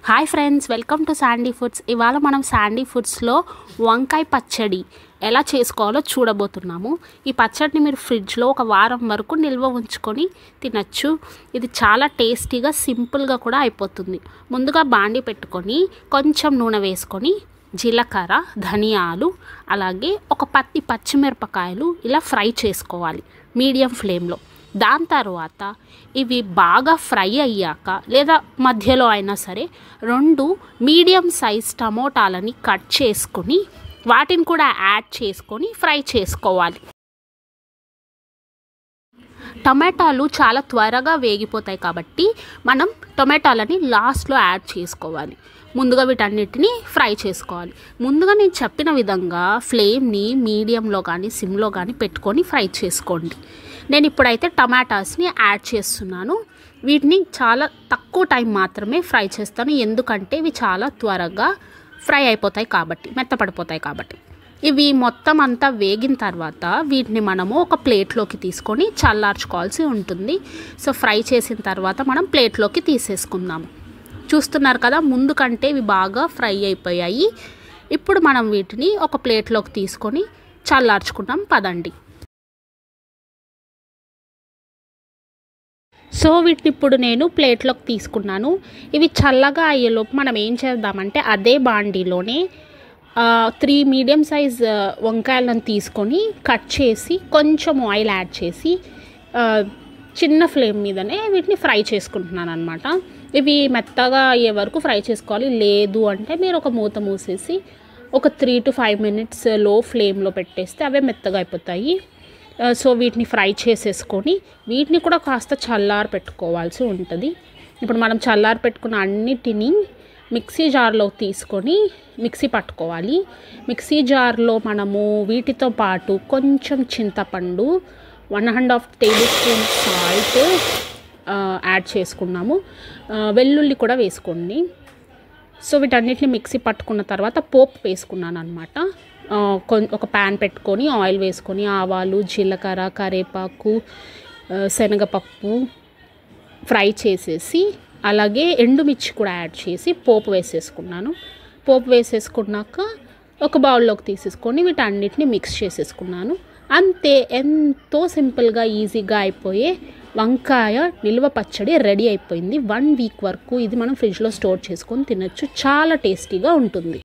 Hi friends, welcome to Sandy foods. ఇవాళ మనం Sandy ఫుడ్స్లో వంకాయ పచ్చడి ఎలా చేసుకోవాలో చూడబోతున్నాము. ఈ పచ్చడిని మీరు ఫ్రిడ్జ్లో ఒక వారం వరకు నిల్వ ఉంచుకొని తినచ్చు. ఇది చాలా టేస్టీగా సింపుల్గా కూడా అయిపోతుంది. ముందుగా బాండి పెట్టుకొని కొంచెం నూనె వేసుకొని జీలకర్ర, ధనియాలు, అలాగే ఒక 10 పచ్చిమిరపకాయలు ఇలా ఫ్రై చేసుకోవాలి మీడియం ఫ్లేమ్లో. దాని తర్వాత ఇవి బాగా ఫ్రై అయ్యాక లేదా మధ్యలో అయినా సరే 2 మీడియం సైజ్ టమోటాలని కట్ చేసుకొని వాటిని కూడా యాడ్ చేసుకొని ఫ్రై చేసుకోవాలి. టమాటాలు చాలా త్వరగా వేగిపోతాయి కాబట్టి మనం టమాటాలని లాస్ట్లో యాడ్ చేసుకోవాలి. ముందుగా వీటన్నిటిని ఫ్రై చేసుకోవాలి. ముందుగా నేను చెప్పిన విధంగా ఫ్లేమ్ని మీడియంలో కానీ సిమ్లో కానీ పెట్టుకొని ఫ్రై చేసుకోండి. నేను ఇప్పుడైతే టమాటాస్ని యాడ్ చేస్తున్నాను. వీటిని చాలా తక్కువ టైం మాత్రమే ఫ్రై చేస్తాను, ఎందుకంటే ఇవి చాలా త్వరగా ఫ్రై అయిపోతాయి కాబట్టి, మెత్తపడిపోతాయి కాబట్టి. ఇవి మొత్తం అంతా వేగిన తర్వాత వీటిని మనము ఒక ప్లేట్లోకి తీసుకొని చల్లార్చుకోవాల్సి ఉంటుంది. సో ఫ్రై చేసిన తర్వాత మనం ప్లేట్లోకి తీసేసుకుందాము. చూస్తున్నారు కదా, ముందు కంటే ఇవి బాగా ఫ్రై అయిపోయాయి. ఇప్పుడు మనం వీటిని ఒక ప్లేట్లోకి తీసుకొని చల్లార్చుకుందాం పదండి. సో వీటిని ఇప్పుడు నేను ప్లేట్లోకి తీసుకున్నాను. ఇవి చల్లగా అయ్యేలోపు మనం ఏం చేద్దామంటే అదే బాండీలోనే 3 మీడియం సైజ్ వంకాయలను తీసుకొని కట్ చేసి కొంచెం ఆయిల్ యాడ్ చేసి చిన్న ఫ్లేమ్ మీదనే వీటిని ఫ్రై చేసుకుంటున్నాను అనమాట. ఇవి మెత్తగా అయ్యే వరకు ఫ్రై చేసుకోవాలి. లేదు అంటే మీరు ఒక మూత మూసేసి ఒక 3 to 5 minutes లో ఫ్లేమ్లో పెట్టేస్తే అవే మెత్తగా అయిపోతాయి. సో వీటిని ఫ్రై చేసేసుకొని వీటిని కూడా కాస్త చల్లారి పెట్టుకోవాల్సి ఉంటుంది. ఇప్పుడు మనం చల్లారి పెట్టుకున్న అన్నిటినీ మిక్సీ జార్లో తీసుకొని మిక్సీ పట్టుకోవాలి. మిక్సీ జార్లో మనము వీటితో పాటు కొంచెం చింతపండు, 1.5 tablespoon సాల్ట్ యాడ్ చేసుకున్నాము. వెల్లుల్లి కూడా వేసుకోండి. సో వీటన్నిటిని మిక్సీ పట్టుకున్న తర్వాత పోపు వేసుకున్నాను అనమాట. ఒక ప్యాన్ పెట్టుకొని ఆయిల్ వేసుకొని ఆవాలు, జీలకర్ర, కరివేపాకు, శనగపప్పు ఫ్రై చేసేసి అలాగే ఎండుమిర్చి కూడా యాడ్ చేసి పోపు వేసేసుకున్నాను. పోపు వేసేసుకున్నాక ఒక బౌల్లోకి తీసేసుకొని వీటన్నిటిని మిక్స్ చేసేసుకున్నాను. అంతే, ఎంతో సింపుల్గా ఈజీగా అయిపోయే వంకాయ నిల్వ పచ్చడి రెడీ అయిపోయింది. 1 week వరకు ఇది మనం ఫ్రిడ్జ్లో స్టోర్ చేసుకొని తినచ్చు. చాలా టేస్టీగా ఉంటుంది.